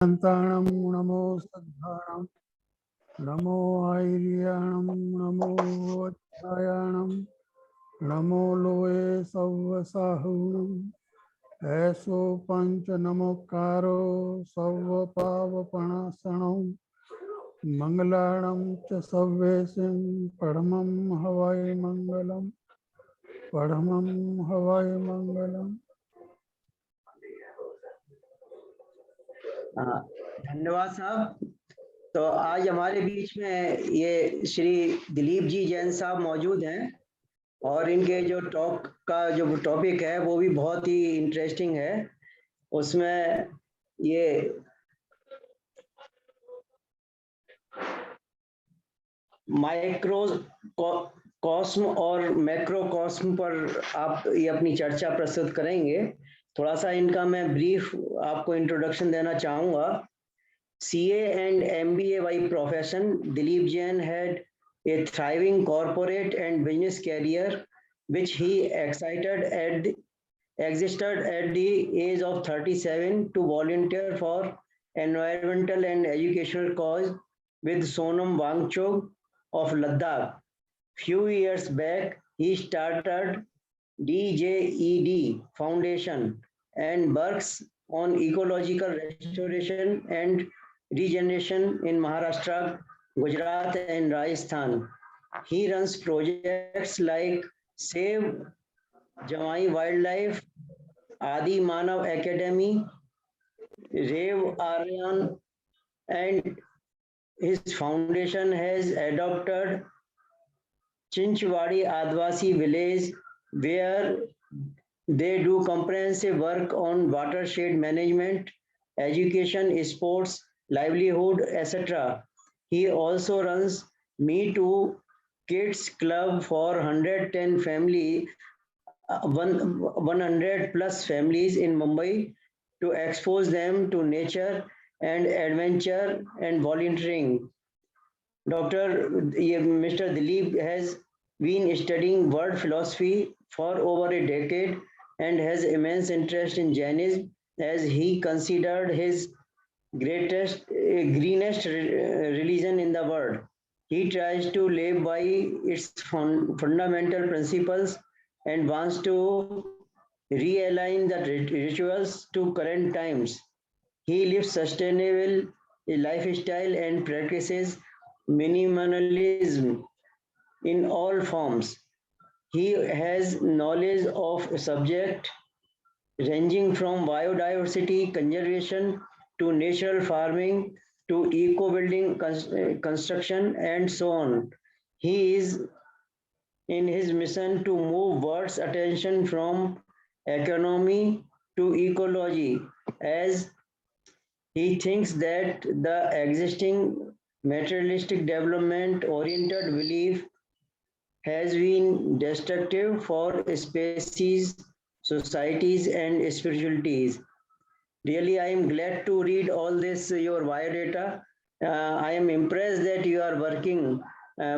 संताणं नमो सद्धारणं नमो आयर्याणं नमो वत्सायाणं नमो लोये सव्वसाहुणं ऐसो पंच नमोकारो सव्वपावपणासनं मंगलाणं च सव्वेसिं परमं हवै मंगलम् परमं हवै मंगलम्। धन्यवाद साहब। तो आज हमारे बीच में ये श्री दिलीप जी जैन साहब मौजूद हैं और इनके जो टॉक का जो टॉपिक है वो भी बहुत ही इंटरेस्टिंग है। उसमें ये माइक्रो कॉस्म और मैक्रो कॉस्म पर आप ये अपनी चर्चा प्रस्तुत करेंगे। थोड़ा सा इनका मैं ब्रीफ आपको इंट्रोडक्शन देना चाहूँगा। CA and MBA by profession, Dilip Jain had a thriving corporate and business career, which he existed at the age of 37 to volunteer for environmental and educational cause with Sonam Wangchuk of Ladakh. Few years back, he started DJED Foundation and works on ecological restoration and regeneration in Maharashtra, Gujarat, and Rajasthan. He runs projects like Save Jamai Wildlife, Adi Manav Academy, Rev Aryan, and his foundation has adopted Chinchwadi Advasi village where they do comprehensive work on watershed management, education, sports, livelihood, etc. He also runs Me Too Kids Club for 110 family, 100 plus families in Mumbai to expose them to nature and adventure and volunteering. Mr. Dilip has been studying world philosophy for over a decade and has immense interest in Jainism as he considered his greenest religion in the world. He tries to live by its fundamental principles and wants to realign the rituals to current times. He lives sustainable lifestyle and practices minimalism in all forms. He has knowledge of subject ranging from biodiversity conservation to natural farming to eco-building construction and so on. He is in his mission to move world's attention from economy to ecology as he thinks that the existing materialistic development oriented belief has been destructive for species, societies, and spiritualities. Really, I am glad to read all this, your biodata. I am impressed that you are working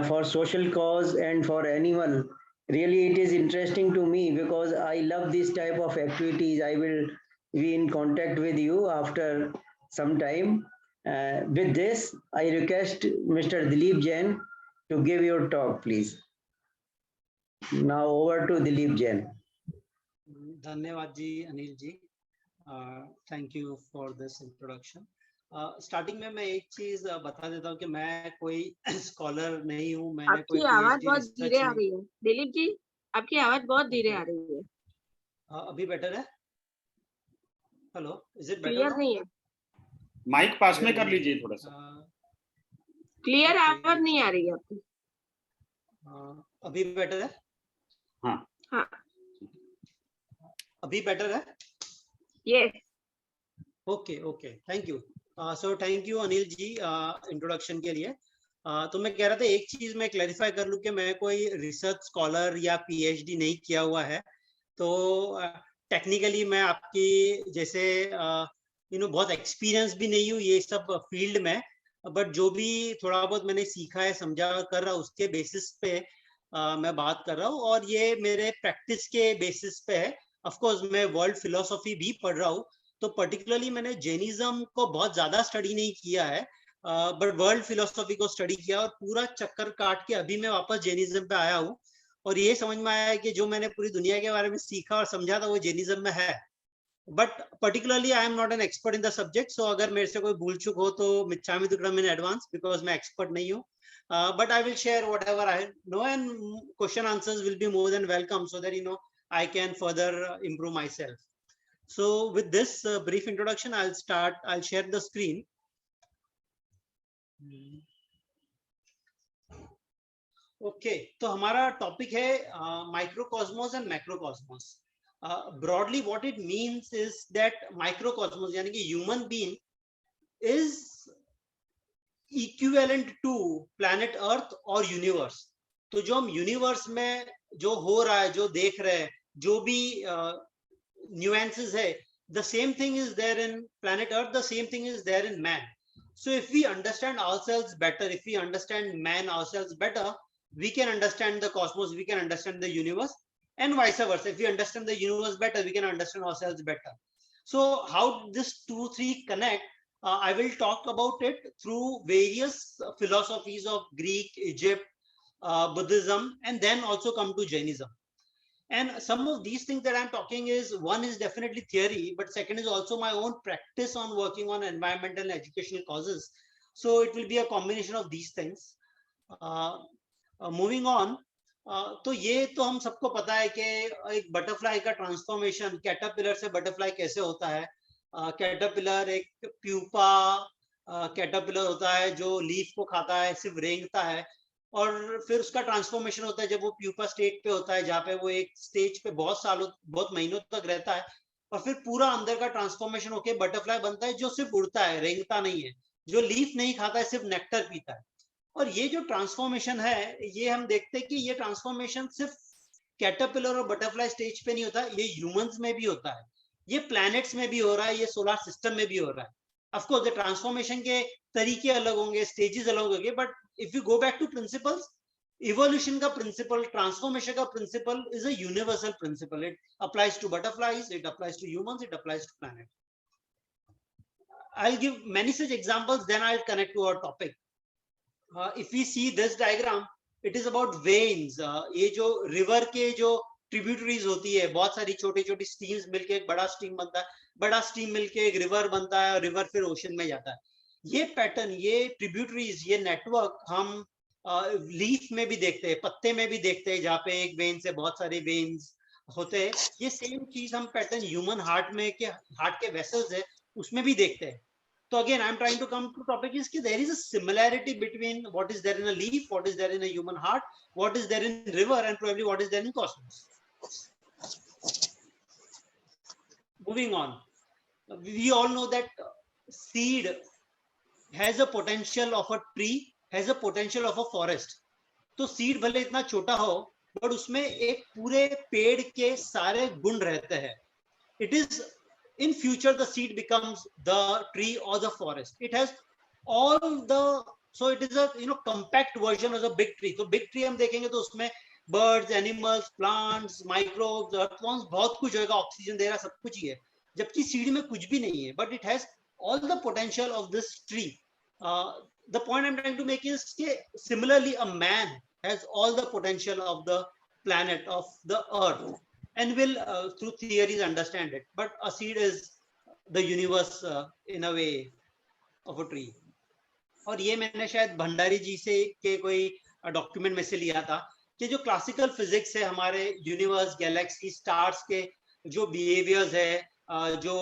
for social cause and for animal. Really, it is interesting to me because I love this type of activities. I will be in contact with you after some time. With this, I request Mr. Dilip Jain to give your talk, please. Now over to Dilip Jain. धन्यवाद ji Anil ji, thank you for this introduction. Starting में मैं एक चीज बता देता हूँ कि मैं कोई स्कॉलर नहीं हूँ। मैंने कोई आवाज बहुत धीरे आ रही है दिलीप जी, आपकी आवाज बहुत धीरे आ रही है। अभी बेटर है? हेलो, इज इट क्लियर नहीं है? माइक पास में कर लीजिए थोड़ा सा। क्लियर आवाज नहीं आ रही है आपकी। अभी बेटर है? हाँ हाँ, अभी बेटर है? Yes. Okay okay, thank you. So thank you Anil ji introduction के लिए। तो मैं कह रहा था एक चीज मैं क्लैरिफाई कर लूं कि मैं कोई रिसर्च स्कॉलर या पीएचडी नहीं किया हुआ है। तो टेक्निकली मैं आपकी जैसे बहुत एक्सपीरियंस भी नहीं हूँ ये सब फील्ड में, बट जो भी थोड़ा बहुत मैंने सीखा है समझा कर रहा हूँ उसके बेसिस पे मैं बात कर रहा हूँ और ये मेरे प्रैक्टिस के बेसिस पे है। ऑफ कोर्स मैं वर्ल्ड फिलोसॉफी भी पढ़ रहा हूँ, तो पर्टिकुलरली मैंने जैनिज्म को बहुत ज्यादा स्टडी नहीं किया है, बट वर्ल्ड फिलोसॉफी को स्टडी किया और पूरा चक्कर काट के अभी मैं वापस जैनिज्म पे आया हूँ और ये समझ में आया है कि जो मैंने पूरी दुनिया के बारे में सीखा और समझा था वो जैनिज्म में है। But particularly I am not an expert in the subject, so अगर मेरे से कोई भूल चुक हो तो मिच्छामि दुक्कडम इन एडवांस, बिकॉज मैं एक्सपर्ट नहीं हूँ। But I will share whatever I know, and question answers will be more than welcome, so that I can further improve myself. So with this brief introduction, I'll share the screen. Okay, तो हमारा topic है microcosmos and macrocosmos. Broadly what it means is that microcosmos यानी कि human being is equivalent to planet earth और universe. तो जो हम universe में जो हो रहा है, जो देख रहे हैं, जो भी न्यूएंसेस है, the same thing is there in planet earth, the same thing is there in man. So if we understand ourselves better, if we understand man ourselves better, we can understand the cosmos, we can understand the universe, and vice versa. If we understand the universe better, we can understand ourselves better. So how this 2-3 connect? I will talk about it through various philosophies of Greek, Egypt, Buddhism, and then also come to Jainism. And some of these things that I'm talking is, one is definitely theory, but second is also my own practice on working on environmental and educational causes. So it will be a combination of these things. Moving on, तो ये तो हम सबको पता है कि एक butterfly का ट्रांसफॉर्मेशन कैटरपिलर से बटरफ्लाई कैसे होता है। कैटरपिलर एक प्यूपा कैटरपिलर होता है जो लीफ को खाता है, सिर्फ रेंगता है, और फिर उसका ट्रांसफॉर्मेशन होता है जब वो प्यूपा स्टेट पे होता है, जहाँ पे वो एक स्टेज पे बहुत सालों, बहुत महीनों तक रहता है, और फिर पूरा अंदर का ट्रांसफॉर्मेशन होके बटरफ्लाई बनता है जो सिर्फ उड़ता है, रेंगता नहीं है, जो लीफ नहीं खाता है, सिर्फ नेक्टर पीता है। और ये जो ट्रांसफॉर्मेशन है, ये हम देखते हैं कि ये ट्रांसफॉर्मेशन सिर्फ कैटरपिलर और बटरफ्लाई स्टेज पे नहीं होता, ये ह्यूमंस में भी होता है, ये प्लैनेट्स में भी हो रहा है, ये सोलर सिस्टम में भी हो रहा है। ऑफ कोर्स ट्रांसफॉर्मेशन के तरीके अलग होंगे, स्टेजेस अलग होंगे, but if you go back to principles, evolution का प्रिंसिपल, ट्रांसफॉर्मेशन का principle is a universal principle. It applies to butterflies, it applies to humans, it applies to planet. I'll give many such examples, then I'll connect to our topic. If we see this diagram, it is about veins. ये जो river के जो tributaries होती है, बहुत सारी छोटी छोटी स्ट्रीम्स मिलके एक बड़ा स्ट्रीम बनता है, बड़ा स्ट्रीम मिलके एक रिवर बनता है, और रिवर फिर ओशन में जाता है। ये पैटर्न, ये ट्रिब्यूटरीज, ये नेटवर्क हम लीफ में भी देखते हैं, पत्ते में भी देखते हैं, जहाँ पे एक वेन से बहुत सारे वेन्स होते हैं। ये सेम चीज हम पैटर्न ह्यूमन हार्ट में, के हार्ट के वेसल्स है, उसमें भी देखते हैं। So again, I'm trying to come to topic is that there is a similarity between what is there in a leaf, what is there in a human heart, what is there in river, and probably what is there in cosmos. Moving on, we all know that seed has a potential of a tree, has a potential of a forest. तो seed भले इतना छोटा हो, but उसमें एक पूरे पेड़ के सारे गुण रहते हैं। It is in future the seed becomes the tree or the forest. It has all the, so it is a compact version of a big tree. तो big tree हम देखेंगे तो उसमें birds, animals, plants, microbes, earthworms, बहुत कुछ होगा, oxygen दे रहा, सब कुछ ही है, जबकि सीड में कुछ भी नहीं है, but it has all the potential of this tree. The point I'm trying to make is that similarly a man has all the potential of the planet, of the earth, and will through theories understand it, but a seed is the universe in a way of a tree. और ये मैंने शायद भंडारी जी से के कोई document में से लिया था कि जो क्लासिकल फिजिक्स है, हमारे यूनिवर्स, गैलेक्सी, स्टार्स के जो बिहेवियर्स है, जो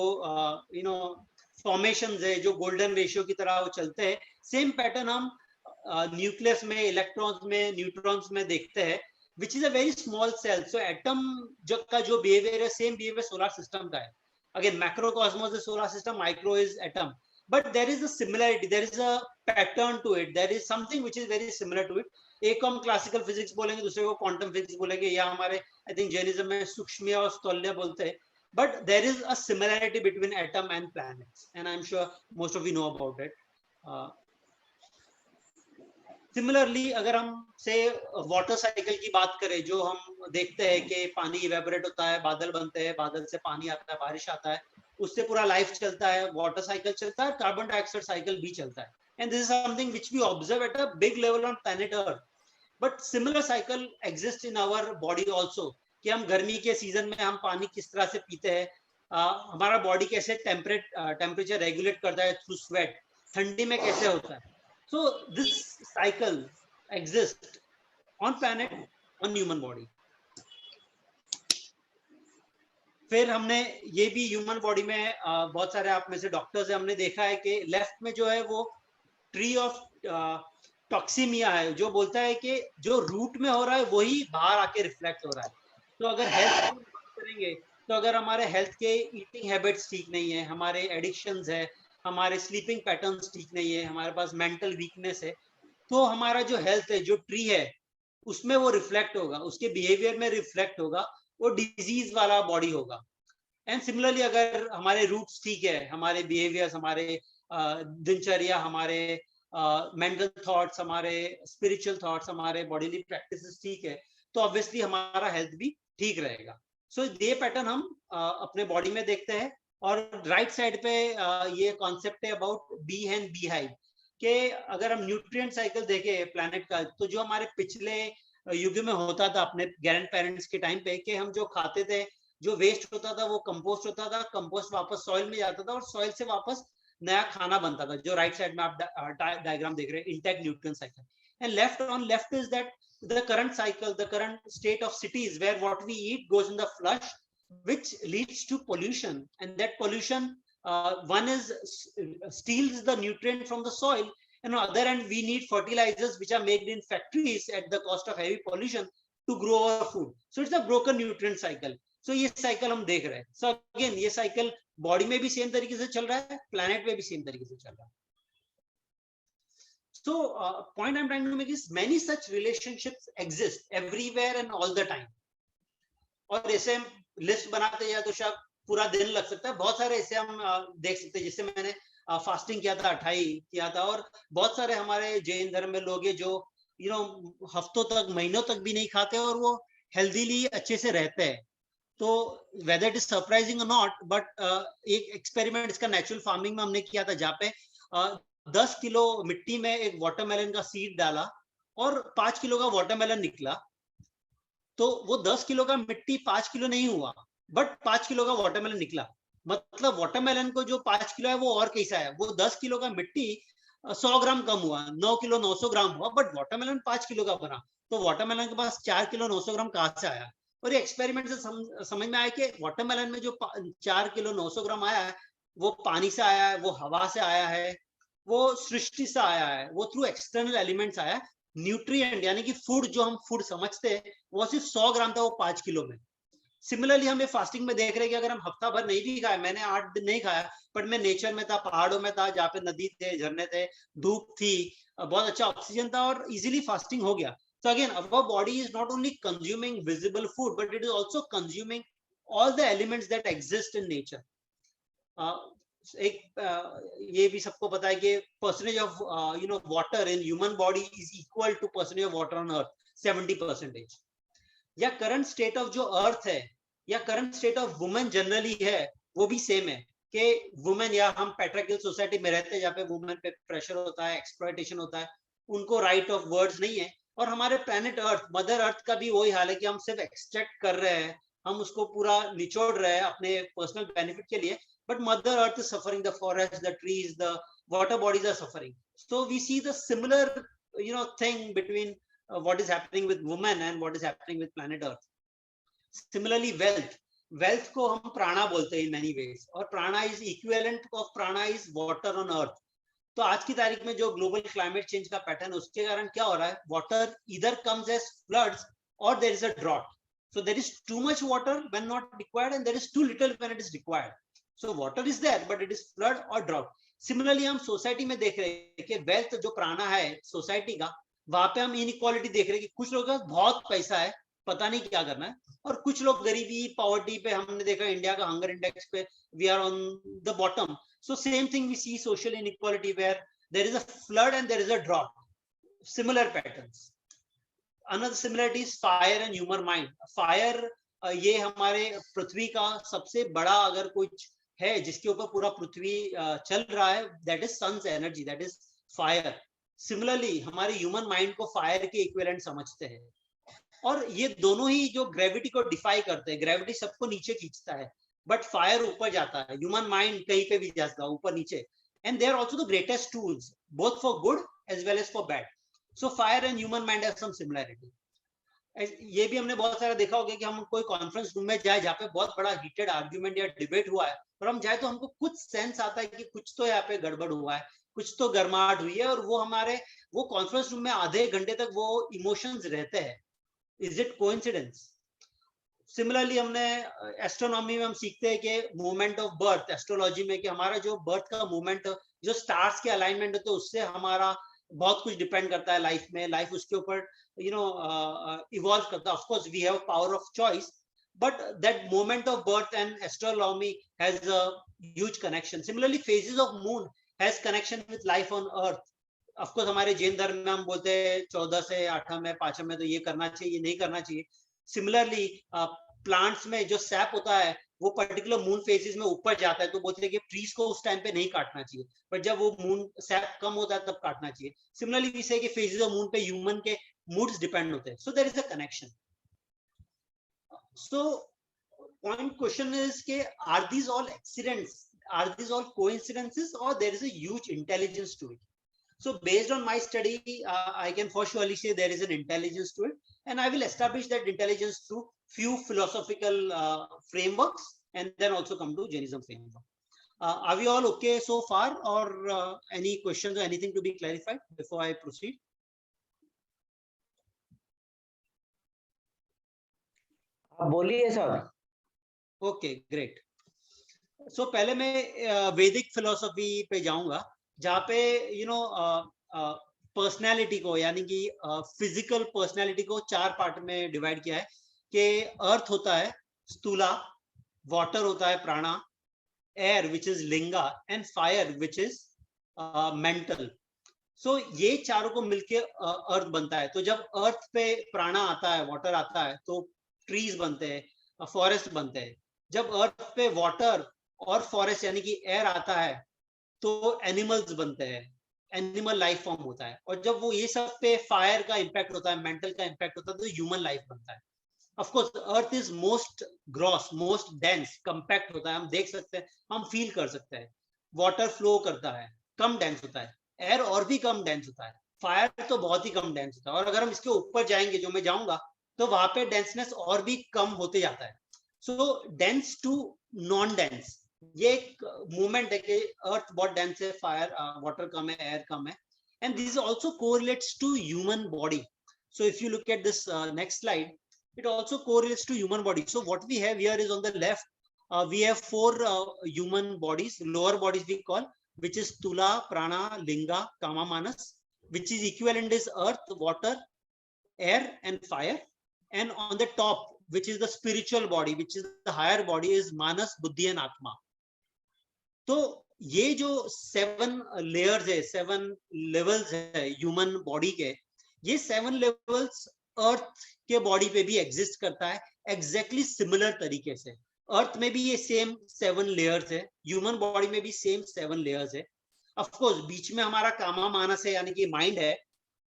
फॉर्मेशंस है, जो गोल्डन रेशियो की तरह वो चलते हैं, सेम पैटर्न हम न्यूक्लियस में, इलेक्ट्रॉन्स में, न्यूट्रॉन्स में देखते हैं, which is a very small cell. So atom का जो behavior है, same behavior solar system का है. Again, macrocosmos is solar system, micro is atom. But there is a similarity, there is a pattern to it. There is something which is very similar to it. एक को हम classical physics बोलेंगे, दूसरे को quantum physics बोलेंगे, या हमारे I think Jainism में सूक्ष्म और स्थूल्य बोलते हैं. But there is a similarity between atom and planets, and I'm sure most of you know about it. Similarly अगर हम से वाटर साइकिल की बात करें, जो हम देखते हैं कि पानी इवेपोरेट होता है, बादल बनते हैं, बादल से पानी आता है, बारिश आता है, उससे पूरा लाइफ चलता है, वाटर साइकिल चलता है, कार्बन डाइऑक्साइड साइकिल भी चलता है. And this is something which we observe at a big level on planet earth. But similar cycle exist in our body also, कि हम गर्मी के सीजन में हम पानी किस तरह से पीते हैं, हमारा बॉडी कैसे टेम्परेचर रेगुलेट करता है थ्रू स्वेट, ठंडी में कैसे होता है. So this cycle exist on planet, on human body. फिर हमने ये भी ह्यूमन बॉडी में बहुत सारे आप में से डॉक्टर्स है, हमने देखा है कि लेफ्ट में जो है वो ट्री ऑफ टॉक्सिमिया है, जो बोलता है कि जो रूट में हो रहा है वही बाहर आके रिफ्लेक्ट हो रहा है. तो अगर हेल्थ की बात करेंगे, तो अगर हमारे हेल्थ के ईटिंग हैबिट्स ठीक नहीं है, हमारे एडिक्शंस है, हमारे स्लीपिंग पैटर्न्स ठीक नहीं है, हमारे पास मेंटल वीकनेस है, तो हमारा जो हेल्थ है, जो ट्री है, उसमें वो रिफ्लेक्ट होगा, उसके बिहेवियर में रिफ्लेक्ट होगा, वो डिजीज वाला बॉडी होगा. एंड सिमिलरली अगर हमारे रूट्स ठीक है, हमारे बिहेवियर्स, हमारे दिनचर्या, हमारे मेंटल थॉट्स, हमारे स्पिरिचुअल थॉट्स, हमारे बॉडीली प्रैक्टिसेस ठीक है, तो ऑब्वियसली हमारा हेल्थ भी ठीक रहेगा. सो ये पैटर्न हम अपने बॉडी में देखते हैं. और राइट साइड पे ये कॉन्सेप्ट है about bee and bee hive, कि अगर हम न्यूट्रिएंट साइकिल देखें प्लैनेट का, तो जो हमारे पिछले युग में होता था अपने ग्रैंड पेरेंट्स के टाइम पे, कि हम जो खाते थे, जो वेस्ट होता था वो कंपोस्ट होता था, कंपोस्ट वापस सॉइल में जाता था और सॉइल से वापस नया खाना बनता था, जो राइट साइड में आप डायग्राम देख रहे हैं, intact nutrient cycle. And left is that the current cycle, the current state of cities, where what we eat goes in the flush, which leads to pollution. And that pollution, one is steals the nutrient from the soil, and on the other hand we need fertilizers which are made in factories at the cost of heavy pollution to grow our food. So it's a broken nutrient cycle. So ये cycle हम देख रहे हैं. So again ये cycle body में भी same तरीके से चल रहा है, planet में भी same तरीके से चल रहा है. So point I'm trying to make is many such relationships exist everywhere and all the time. और ऐसे लिस्ट बनाते जाए तो शायद पूरा दिन लग सकता है. बहुत सारे ऐसे हम देख सकते हैं, जिससे मैंने फास्टिंग किया था, 28 किया था, और बहुत सारे हमारे जैन धर्म में लोग हैं जो हफ्तों तक, महीनों तक भी नहीं खाते और वो हेल्दीली अच्छे से रहते हैं. तो वेदर इट इज सरप्राइजिंग और नॉट, बट एक एक्सपेरिमेंट इसका नेचुरल फार्मिंग में हमने किया था, जहाँ पे 10 किलो मिट्टी में एक वाटरमेलन का सीड डाला और 5 किलो का वाटरमेलन निकला. तो वो 10 किलो का मिट्टी 5 किलो नहीं हुआ, बट 5 किलो का वाटरमेलन निकला. मतलब वाटरमेलन को जो 5 किलो है वो और कैसा है, वो 10 किलो का मिट्टी 100 ग्राम कम हुआ, 9 किलो 900 ग्राम हुआ, बट वाटरमेलन 5 किलो का बना. तो वाटरमेलन के पास 4 किलो 900 ग्राम कहाँ से आया? और ये एक्सपेरिमेंट से समझ में आया कि वाटरमेलन में जो 4 किलो 900 ग्राम आया है, वो पानी से आया है, वो हवा से आया है, वो सृष्टि से आया है, वो थ्रू एक्सटर्नल एलिमेंट्स आया है. न्यूट्रिएंट यानी कि फूड, जो हम फूड समझते हैं, वो सिर्फ 100 ग्राम था, वो 5 किलो में. सिमिलरली हमें फास्टिंग में देख रहे हैं कि अगर हम हफ्ता भर नहीं भी खाए, मैंने 8 दिन नहीं खाया, बट मैं नेचर में था, पहाड़ों में था, जहाँ पे नदी थे, झरने थे, धूप थी, बहुत अच्छा ऑक्सीजन था, और इजिली फास्टिंग हो गया. So again, our body is not only consuming visible food, but it is also consuming all the elements that exist in nature. ये भी सबको पता है कि percentage of water in human body is equal to percentage of water on earth, 70%. या current state of जो अर्थ है, या current state of women generally है, वो भी सेम है कि वुमेन, या हम पैट्रियार्कल सोसाइटी में रहते हैं जहाँ पे वुमेन पे प्रेशर होता है, एक्सप्लॉयटेशन होता है, उनको राइट ऑफ वर्ड्स नहीं है. और हमारे प्लेनेट अर्थ, मदर अर्थ का भी वही हाल है कि हम सिर्फ एक्सट्रैक्ट कर रहे हैं, हम उसको पूरा निचोड़ रहे हैं अपने पर्सनल बेनिफिट के लिए, but mother earth is suffering, the forest, the trees, the water bodies are suffering. So we see the similar thing between what is happening with women and what is happening with planet earth. Similarly wealth को हम प्राणा बोलते हैं in many ways, और प्राणा is equivalent of prana is water on earth. तो आज की तारीख में जो ग्लोबल क्लाइमेट चेंज का पैटर्न है, उसके कारण क्या हो रहा है, water either comes as floods or there is a drought. So there is too much water when not required, and there is too little when it is required. So water is there but it is flood or drought. Similarly हम society में देख रहे हैं कि wealth जो प्राणा है society का, वहां पे हम इनइक्वालिटी देख रहे हैं कि कुछ लोगों का बहुत पैसा है, पता नहीं क्या करना है, और कुछ लोग गरीबी, पॉवर्टी पे, हमने देखा इंडिया का हंगर इंडेक्स पे we are on the bottom. So same thing we see social inequality where there is a flood and there is a drop. Similar patterns. Another similarity is fire and human mind. Fire ये हमारे पृथ्वी का सबसे बड़ा अगर कुछ है जिसके ऊपर पूरा पृथ्वी चल रहा है, that is sun's energy, that is fire. Similarly हमारे ह्यूमन माइंड को फायर के इक्विवेलेंट समझते हैं, और ये दोनों ही जो ग्रेविटी को डिफाई करते हैं, ग्रेविटी सबको नीचे खींचता है बट फायर ऊपर जाता है, ह्यूमन माइंड कहीं पे भी जाता है ऊपर नीचे, and they are also the greatest tools both for good as well as for bad. So fire and human mind have some similarity. ये भी हमने बहुत सारा देखा होगा कि हम कोई कॉन्फ्रेंस रूम में जाए जहाँ पे बहुत बड़ा हीटेड आर्ग्यूमेंट या डिबेट हुआ है, और हम जाए तो हमको कुछ सेंस आता है कि कुछ तो यहाँ पे गड़बड़ हुआ है, कुछ तो गर्माहट हुई है, और वो हमारे वो कॉन्फ्रेंस रूम में आधे घंटे तक वो इमोशंस रहते हैं। Is it coincidence? सिमिलरली हमने एस्ट्रोनॉमी में हम सीखते हैं कि मूवमेंट ऑफ बर्थ, एस्ट्रोलॉजी में, कि हमारा जो बर्थ का मूवमेंट, जो स्टार्स के अलाइनमेंट होते हैं उससे हमारा बहुत कुछ डिपेंड करता है लाइफ में, लाइफ उसके ऊपर इवॉल्व करता है। Of course we have power of choice, but that moment of birth and astronomy has a huge connection. Similarly, phases of moon has connection with life on earth. Of course हमारे जैन धर्म में हम बोलते हैं 14 से 8 में 5 में तो ये करना चाहिए, ये नहीं करना चाहिए। सिमिलरली प्लांट्स में जो सैप होता है वो पर्टिकुलर मून फेजेस में ऊपर जाता है, तो बोलते हैं कि ट्रीज को उस टाइम पे नहीं काटना चाहिए, पर जब वो मून सैप कम होता है तब काटना चाहिए। सिमिलरली वी से कि फेजेस ऑफ मून पे ह्यूमन के मूड्स डिपेंड होते हैं, so there is a connection. So point question is ke, are these all accidents, are these all coincidences, or there is a huge intelligence to it? So based on my study, I can for surely say there is an intelligence to it, and I will establish that intelligence through few philosophical frameworks, and then also come to Jainism framework. Are we all okay so far, or any questions or anything to be clarified before I proceed? आप बोलिए sir. Okay great. सो पहले मैं वैदिक philosophy पे जाऊंगा, जहाँ पे personality को, यानी कि फिजिकल पर्सनैलिटी को 4 पार्ट में डिवाइड किया है कि अर्थ होता है स्थूला, वाटर होता है prana, air which is linga, and fire which is mental. So ये चारों को मिलके अर्थ बनता है। तो जब अर्थ पे प्राणा आता है, वाटर आता है, तो ट्रीज बनते हैं, फॉरेस्ट बनते हैं। जब अर्थ पे वाटर और फॉरेस्ट यानी कि एयर आता है तो एनिमल्स बनते हैं, एनिमल लाइफ फॉर्म होता है। और जब वो ये सब पे फायर का इम्पैक्ट होता है, मेंटल का इम्पैक्ट होता है, तो ह्यूमन लाइफ बनता है। Of course earth is most gross, most dense, compact होता है, हम देख सकते हैं, हम फील कर सकते हैं। वाटर फ्लो करता है, कम डेंस होता है। एयर और भी कम डेंस होता है। फायर तो बहुत ही कम डेंस होता है, और अगर हम इसके ऊपर जाएंगे, जो मैं जाऊंगा, तो वहां पे डेंसनेस और भी कम होते जाता है। सो डेंस टू नॉन डेंस, ये एक मूवमेंट है कि अर्थ बहुत डेंस है, फायर वाटर कम है, एयर कम है, and this also correlates to human body. So if you look at this next slide, it also correlates to human body. So what we have here is on the left, we have 4 human bodies, lower bodies we call, which is Tula, Prana, Linga, Kama, Manas, which is equivalent is earth, water, air and fire. And on the top, which is the spiritual body, which is the higher body, is Manas, Buddhi and Atma. तो ये जो 7 layers है, 7 levels है human body के, ये 7 levels अर्थ के body पे भी एग्जिस्ट करता है एग्जैक्टली सिमिलर तरीके से। अर्थ में भी ये सेम 7 लेयर्स है, ह्यूमन बॉडी में भी सेम 7 लेयर्स है। ऑफ कोर्स बीच में हमारा कामा मानस है, यानी कि माइंड है,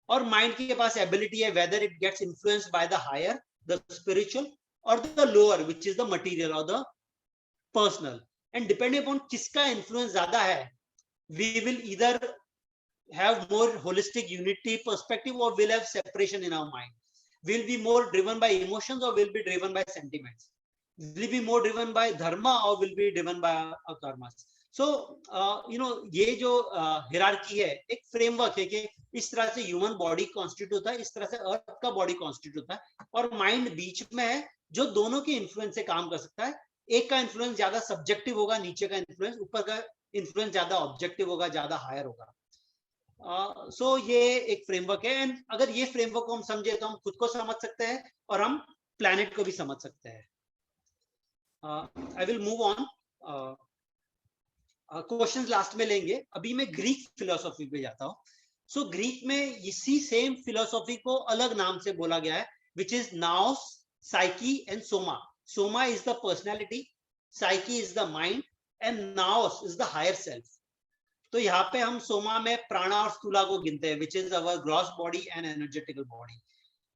और माइंड के पास एबिलिटी है whether it gets influenced by the higher, the spiritual, और the lower which is the material और the personal. And depending upon किसका इन्फ्लुएंस ज्यादा है, we will either have more holistic unity perspective or will have separation in our mind. Will be more driven by emotions or will be driven by sentiments. Will be more driven by dharma or will be driven by karmas. So ये जो hierarchy है, एक framework है कि इस तरह से human body constitute होता है, इस तरह से earth का body constitute होता है, और mind बीच में है जो दोनों के influence से काम कर सकता है। एक का influence ज्यादा subjective होगा, नीचे का influence, ऊपर का influence ज्यादा objective होगा, ज्यादा higher होगा। सो ये एक फ्रेमवर्क है, एंड अगर ये फ्रेमवर्क को हम समझे तो हम खुद को समझ सकते हैं और हम प्लैनेट को भी समझ सकते हैं। I will move on, questions last में लेंगे। अभी मैं ग्रीक फिलोसॉफी पे जाता हूँ। सो ग्रीक में इसी सेम फिलोसॉफी को अलग नाम से बोला गया है, which is knows, psyche and Soma. Soma is the personality, psyche is the mind, and naos is the higher self. तो यहाँ पे हम सोमा में प्राणा और स्थूला को गिनते हैं, which is our gross body and energetical body.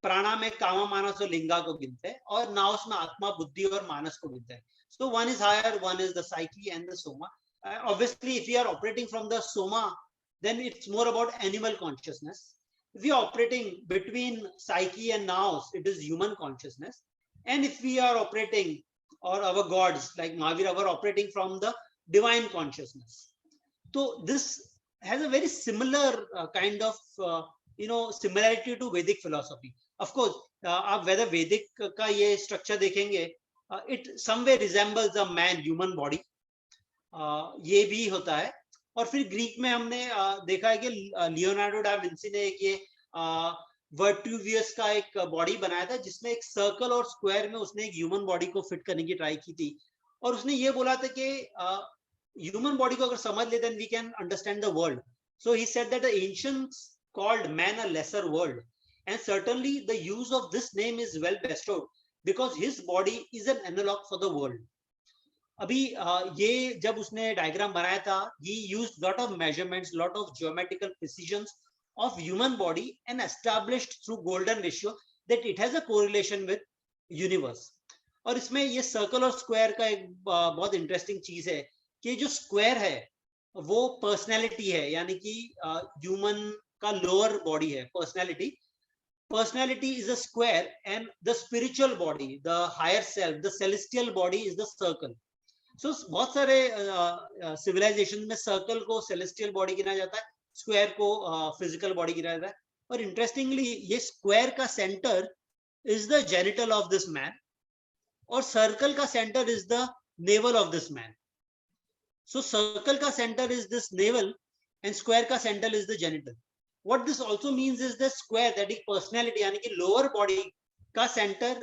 प्राणा में कामा मानस और लिंगा को गिनते हैं, और नाओस में आत्मा बुद्धि और मानस को गिनते हैं. So one is higher, one is the psyche and the soma. Obviously, if we are operating from the soma, then it's more about animal consciousness. If we are operating between psyche and naos, it is human consciousness. And if we are operating, or our gods like Mahavira were operating from the divine consciousness. So this has a very similar kind of similarity to Vedic philosophy. Of course, आप whether Vedic का ये structure देखेंगे, it somewhere resembles a man human body. ये भी होता है. और फिर ग्रीक में हमने देखा है कि लियोनार्डो डा विंसी ने एक ये वर्ट्यूवियस का एक बॉडी बनाया था, जिसमें एक सर्कल और स्क्वायर में उसने एक ह्यूमन बॉडी को फिट करने की ट्राई की थी. और उसने ये बोला था कि ह्यूमन बॉडी को अगर समझ ले, then we can understand the world. So he said that the ancients called man a lesser world, and certainly the use of this name is well bestowed because his body is an analog for the world. अभी ये जब उसने diagram बनाया था, he used lot of measurements, lot of geometrical precisions of human body and established through golden ratio that it has a correlation with universe. और इसमें ये circle और स्क्वायर का एक बहुत इंटरेस्टिंग चीज है कि जो स्क्वायर है वो पर्सनैलिटी है, यानी कि ह्यूमन का लोअर बॉडी है personality. Personality is a square and the spiritual body, the higher self, the celestial body is the circle. So बहुत सारे civilization में circle को celestial body गिना जाता है, square को physical body गिना जाता है. और interestingly ये square का center is the genital of this man और circle का center is the navel of this man. So circle का center is this navel and square का center is the genital. What this also means is the square, that is personality, यानी कि lower body का center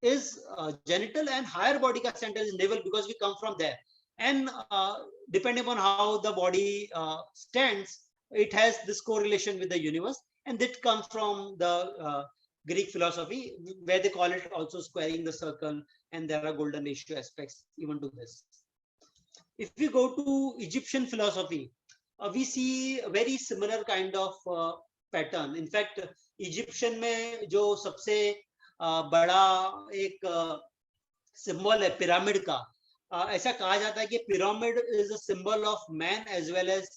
is genital and higher body का center is navel because we come from there. And depending upon how the body stands, it has this correlation with the universe, and that comes from the Greek philosophy where they call it also squaring the circle, and there are golden ratio aspects even to this. If we go to Egyptian philosophy, we see a very similar kind of pattern. In fact, Egyptian में जो सबसे बड़ा एक symbol है pyramid का, ऐसा कहा जाता है कि pyramid is a symbol of man as well as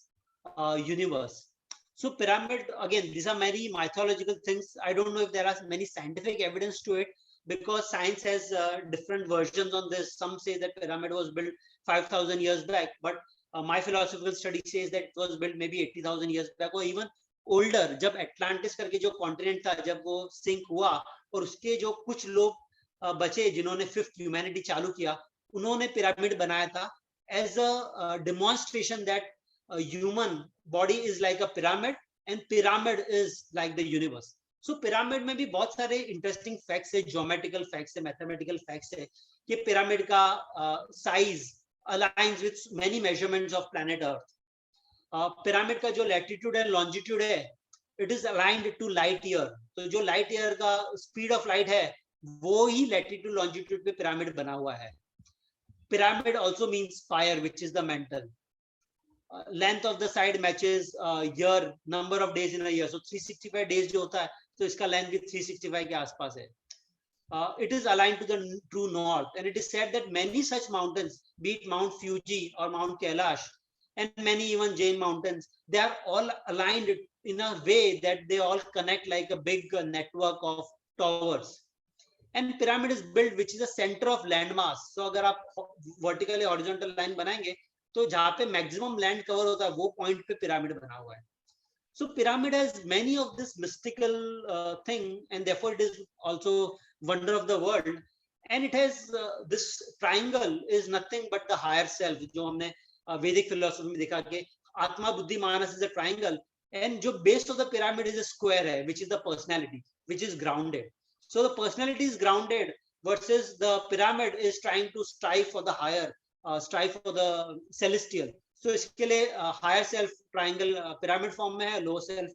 universe. So pyramid, again, these are many mythological things. I don't know if there are many scientific evidence to it because science has different versions on this. Some say that pyramid was built 5,000 years back, but my philosophical study says that it was built maybe 80,000 years back or even older. जब Atlantis करके जो continent था, जब वो sink हुआ और उसके जो कुछ लोग बचे जिन्होंने fifth humanity चालू किया, उन्होंने pyramid बनाया था as a demonstration that a human body is like a pyramid and pyramid is like the universe. So pyramid में भी बहुत सारे interesting facts है, geometrical facts है, mathematical facts है कि pyramid का size aligns with many measurements of planet Earth. Pyramid का जो latitude and longitude है, it is aligned to light year. तो जो light year का speed of light है, वो ही latitude longitude पे pyramid बना हुआ है. Pyramid also means fire, which is the mental. Length of the side matches year, number of days in a year. So 365 days जो होता है, तो इसका length भी 365 के आसपास है. It is aligned to the true north, and it is said that many such mountains, be it Mount Fuji or Mount Kailash, and many even Jain mountains, they are all aligned in a way that they all connect like a big network of towers. And pyramid is built, which is a center of landmass. So अगर आप vertically horizontal line बनाएंगे, तो जहाँ पे maximum land cover होता है, वो point पे pyramid बना हुआ है. So pyramid has many of this mystical thing, and therefore it is also wonder of the world, and it has this triangle is nothing but the higher self. जो हमने Vedic philosophy में देखा कि आत्मा बुद्धि मानस is a triangle, and जो base of the pyramid is a square है, which is the personality, which is grounded. So the personality is grounded versus the pyramid is trying to strive for the higher, strive for the celestial. So इसके लिए higher self triangle pyramid form में है, lower self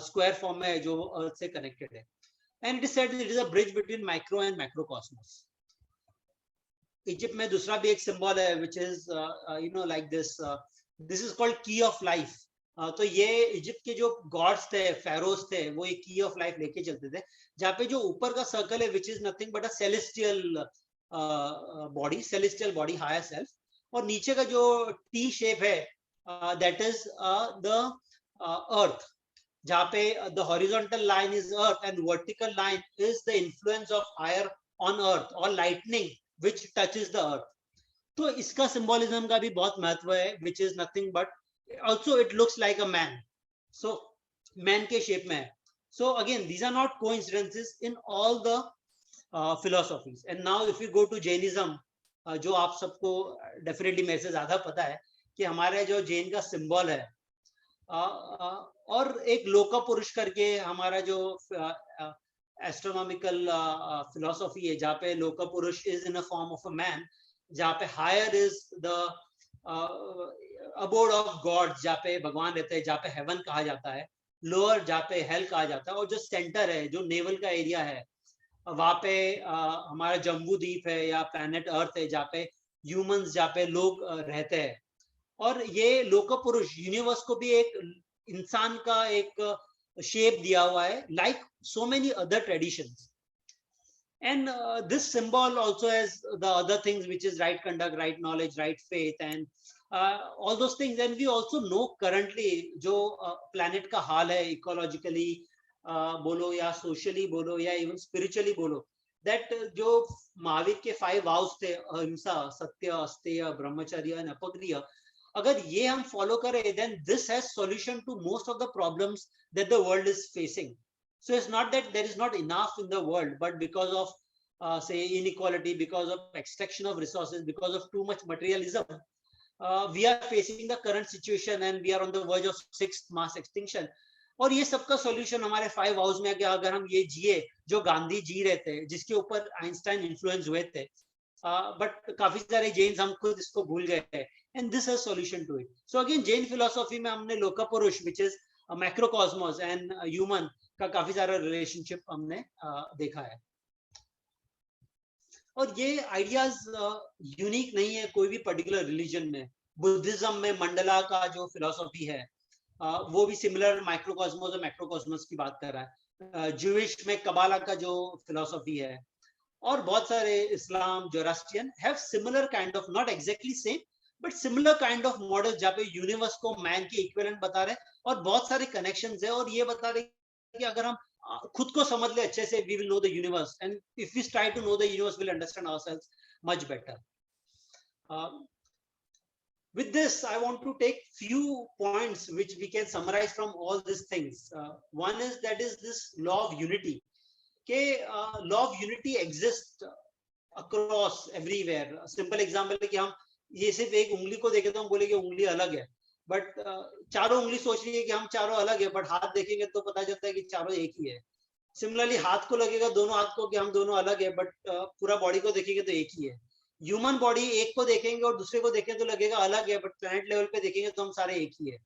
square form में है जो earth से connected है. And it is said that it is a bridge between micro and macrocosmos. Egypt में दूसरा भी एक सिंबल है which is like this this is called key of life. तो ये इजिप्ट के जो गॉड्स थे, फेरोज थे, वो एक की ऑफ लाइफ लेके चलते थे, जहाँ पे जो ऊपर का सर्कल है which is nothing but a celestial body higher self, और नीचे का जो टी शेप है दैट इज द अर्थ, जहाँ पे the horizontal line is earth and vertical line is the influence of fire on earth और lightning which touches the earth. तो इसका सिंबोलिज्म का भी बहुत महत्व है, which is nothing but also it looks like a man, so man के shape में है. So again these are not coincidences in all the philosophies. And now if we go to Jainism, जो आप सबको definitely मेरे से ज्यादा पता है कि हमारे जो जैन का सिंबल है, और एक लोका पुरुष करके हमारा जो एस्ट्रोनॉमिकल फिलोसॉफी है, जहाँ पे लोका पुरुष is in a form of a man, जहाँ पे higher is the abode of God, जहाँ पे भगवान रहते हैं, जहाँ पे हेवन कहा जाता है, लोअर जहाँ पे हेल कहा जाता है, और जो सेंटर है, जो नेवल का एरिया है, वहाँ पे हमारा जम्बू द्वीप है या प्लैनेट अर्थ है, जहाँ पे ह्यूमंस, जहाँ पे लोग रहते हैं. और ये लोक पुरुष यूनिवर्स को भी एक इंसान का एक शेप दिया हुआ है, like so many other traditions. And this symbol also has the other things, which is right conduct, right knowledge, right faith, and all those things. And we also know currently जो planet का हाल है ecologically बोलो या socially बोलो या even spiritually बोलो, that जो महावीर के 5 vows थे, अहिंसा, सत्य, अस्तेय, ब्रह्मचर्य and अपग्रिय, अगर ये हम follow करें, then this has solution to most of the problems that the world is facing. So it's not that there is not enough in the world, but because of say inequality, because of extraction of resources, because of too much materialism, we are facing the current situation and we are on the verge of 6th mass extinction. और ये सबका solution हमारे 5 vows में है कि अगर हम ये जिए जो गांधी जी रहे थे, जिसके ऊपर आइंस्टाइन इन्फ्लुएंस हुए थे, बट काफी सारे जैन हम खुद इसको भूल गए थे, and this is solution to it. So again Jain philosophy में हमने लोका पुरुष, which is मैक्रोकॉस्मोस एंड ह्यूमन का काफी सारा रिलेशनशिप हमने देखा है. और ये आइडियाज यूनिक नहीं है कोई भी पर्टिकुलर रिलीजन में. बुद्धिज्म में मंडला का जो फिलोसॉफी है वो भी सिमिलर माइक्रोकॉस्मोस और मैक्रोकॉस्मोस की बात कर रहा है. ज्यूइश में कबाला का जो फिलोसॉफी है, और बहुत सारे इस्लाम, Zoroastrian have similar kind of, not exactly same but similar kind of model, जहाँ पे यूनिवर्स को मैन के इक्विवेलेंट बता रहे हैं, और बहुत सारे कनेक्शंस है, और ये बता रहे कि अगर हम खुद को समझ ले अच्छे से, we will know the universe, and if we try to know the universe, we'll understand ourselves much better. With this, I want to take few points which we can summarize from all these things. One is that is this law of unity. Okay, law of unity exists across everywhere. A simple example है कि हम ये सिर्फ एक उंगली को देखें तो हम बोले कि उंगली अलग है, बट चारों उंगली सोच रही है कि हम चारों अलग है, बट हाथ देखेंगे तो पता चलता है कि चारों एक ही है. सिमिलरली हाथ को लगेगा दोनों हाथ को कि हम दोनों अलग है, बट पूरा बॉडी को देखेंगे तो एक ही है. ह्यूमन बॉडी एक को देखेंगे और दूसरे को देखें तो लगेगा अलग है, बट प्लैनेट लेवल पे देखेंगे तो हम सारे एक ही है.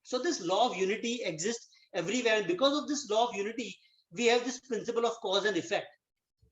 So this law of unity exist everywhere. Because of this law of unity we have this principle of cause and effect,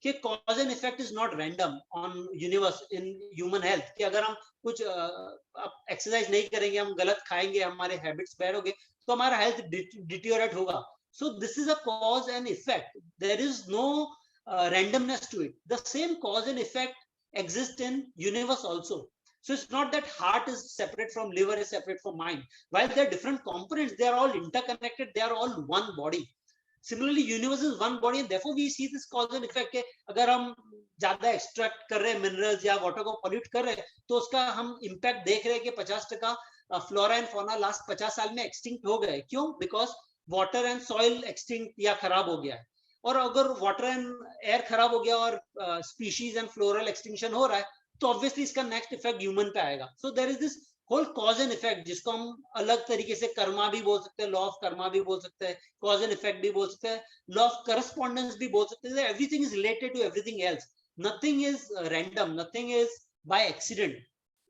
कि cause and effect is not random on universe in human health. कि अगर हम कुछ exercise नहीं करेंगे, हम गलत खाएंगे, हमारे हैबिट्स बैड हो गए, तो हमारा हेल्थ डिटीरियोरेट होगा. So this is a cause and effect. There is no randomness to it. The same cause and effect exist in universe also. So it's not that heart is separate from liver, is separate from mind. While they are different components, they are all interconnected, they are all one body. Similarly, universe is one body, and therefore we see this cause and effect. के अगर हम ज्यादा extract कर रहे हैं minerals या water को pollute कर रहे हैं, तो उसका हम इम्पैक्ट देख रहे हैं कि 50% फ्लोरा एंड फौना लास्ट 50 साल में एक्सटिंक्ट हो गए. क्यों? Because water and soil extinct या खराब हो गया है. और अगर वाटर एंड एयर खराब हो गया और स्पीशीज एंड फ्लोरल एक्सटिंक्शन हो रहा है, तो ऑब्वियसली इसका नेक्स्ट इफेक्ट ह्यूमन पे आएगा. So there is this whole cause and effect, जिसको हम अलग तरीके से कर्मा भी बोल सकते हैं, लॉ ऑफ कर्मा भी बोल सकते हैं, कॉज एंड इफेक्ट भी बोल सकते हैं, लॉ ऑफ करस्पॉन्डेंस भी बोल सकते हैं. Everything is related to everything else. Nothing is random, nothing is by accident.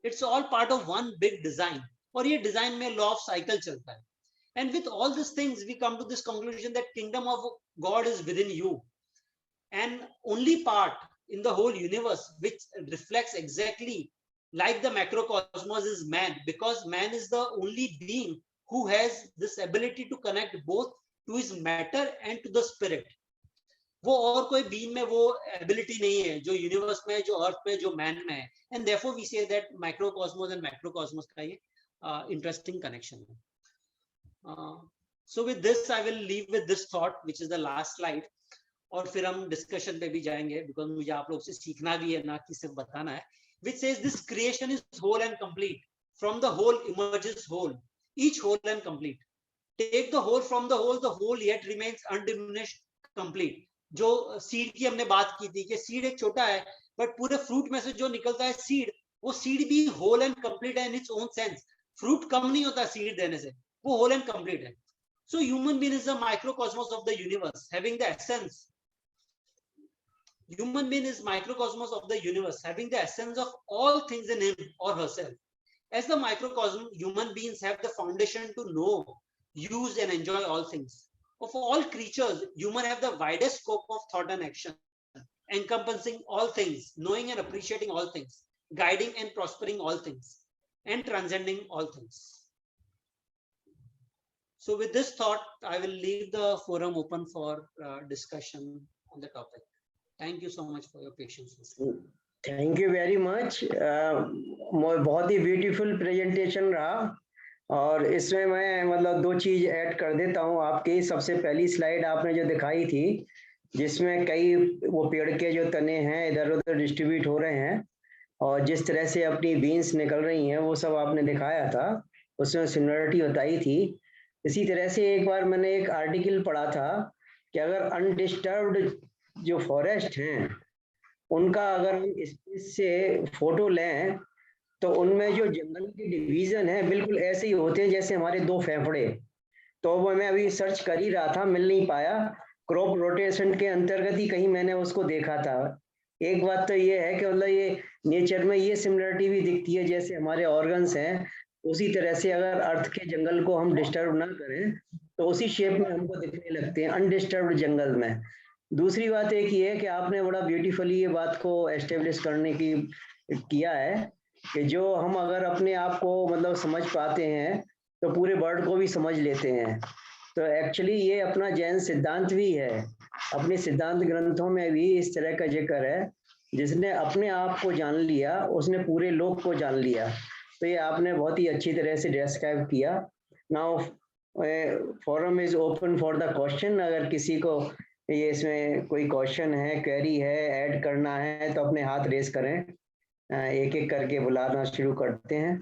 It's all part of one big design. और ये डिजाइन में लॉ ऑफ साइकिल चलता है. And with all these things, we come to this conclusion that kingdom of God is within you. And only part in the whole universe which reflects exactly like the macrocosmos is man, because man is the only being who has this ability to connect both to his matter and to the spirit. वो और कोई being में वो ability नहीं है जो universe में, जो अर्थ में, जो मैन में है. And therefore we say that microcosmos and macrocosmos का ये इंटरेस्टिंग कनेक्शन है. So with this I will leave with this thought which is the last slide, और फिर हम डिस्कशन पे भी जाएंगे बिकॉज मुझे आप लोग से सीखना भी है, ना कि सिर्फ बताना है. Which says this creation is whole and complete. From the whole emerges whole, each whole and complete. Take the whole from the whole yet remains undiminished, complete. जो सीड की हमने बात की थी कि सीड एक छोटा है बट पूरे फ्रूट में से जो निकलता है सीड, वो सीड भी होल एंड कंप्लीट है in its own sense. Fruit कम नहीं होता सीड देने से, वो होल एंड कंप्लीट है. So human being is the microcosmos of the universe having the essence. Human being is microcosmos of the universe, having the essence of all things in him or herself. As the microcosm, human beings have the foundation to know, use and enjoy all things. Of all creatures, human have the widest scope of thought and action, encompassing all things, knowing and appreciating all things, guiding and prospering all things, and transcending all things. So with this thought, I will leave the forum open for discussion on the topic. Thank you so much for your patience. Thank you very much. बहुत ही beautiful presentation रहा, और इसमें मैं मतलब दो चीज add कर देता हूँ आपकी. सबसे पहली स्लाइड आपने जो दिखाई थी जिसमें कई वो पेड़ के जो तने हैं इधर उधर डिस्ट्रीब्यूट हो रहे हैं और जिस तरह से अपनी बीन्स निकल रही हैं वो सब आपने दिखाया था, उसमें सिमिलरिटी बताई थी. इसी तरह से एक बार मैंने एक आर्टिकल पढ़ा था कि अगर अनडिस्टर्ब्ड जो फॉरेस्ट हैं उनका अगर हम स्पेस से फोटो लें तो उनमें जो जंगल के डिवीजन है बिल्कुल ऐसे ही होते हैं जैसे हमारे दो फेफड़े. तो वो मैं अभी सर्च कर ही रहा था, मिल नहीं पाया. क्रॉप रोटेशन के अंतर्गत ही कहीं मैंने उसको देखा था. एक बात तो ये है कि मतलब ये नेचर में ये सिमिलरिटी भी दिखती है, जैसे हमारे ऑर्गन्स हैं उसी तरह से अगर अर्थ के जंगल को हम डिस्टर्ब ना करें तो उसी शेप में हमको दिखने लगते हैं अनडिस्टर्ब्ड जंगल में. दूसरी बात एक ये है कि आपने बड़ा ब्यूटीफुली ये बात को एस्टेब्लिश करने की किया है कि जो हम अगर अपने आप को मतलब समझ पाते हैं तो पूरे वर्ल्ड को भी समझ लेते हैं. तो एक्चुअली ये अपना जैन सिद्धांत भी है, अपने सिद्धांत ग्रंथों में भी इस तरह का जिक्र है. जिसने अपने आप को जान लिया उसने पूरे लोक को जान लिया. तो ये आपने बहुत ही अच्छी तरह से डिस्क्राइब किया. Now forum is open for the question. अगर किसी को ये इसमें कोई क्वेश्चन है, क्वेरी है, ऐड करना है तो अपने हाथ रेस करें. एक एक करके बुलाना शुरू करते हैं.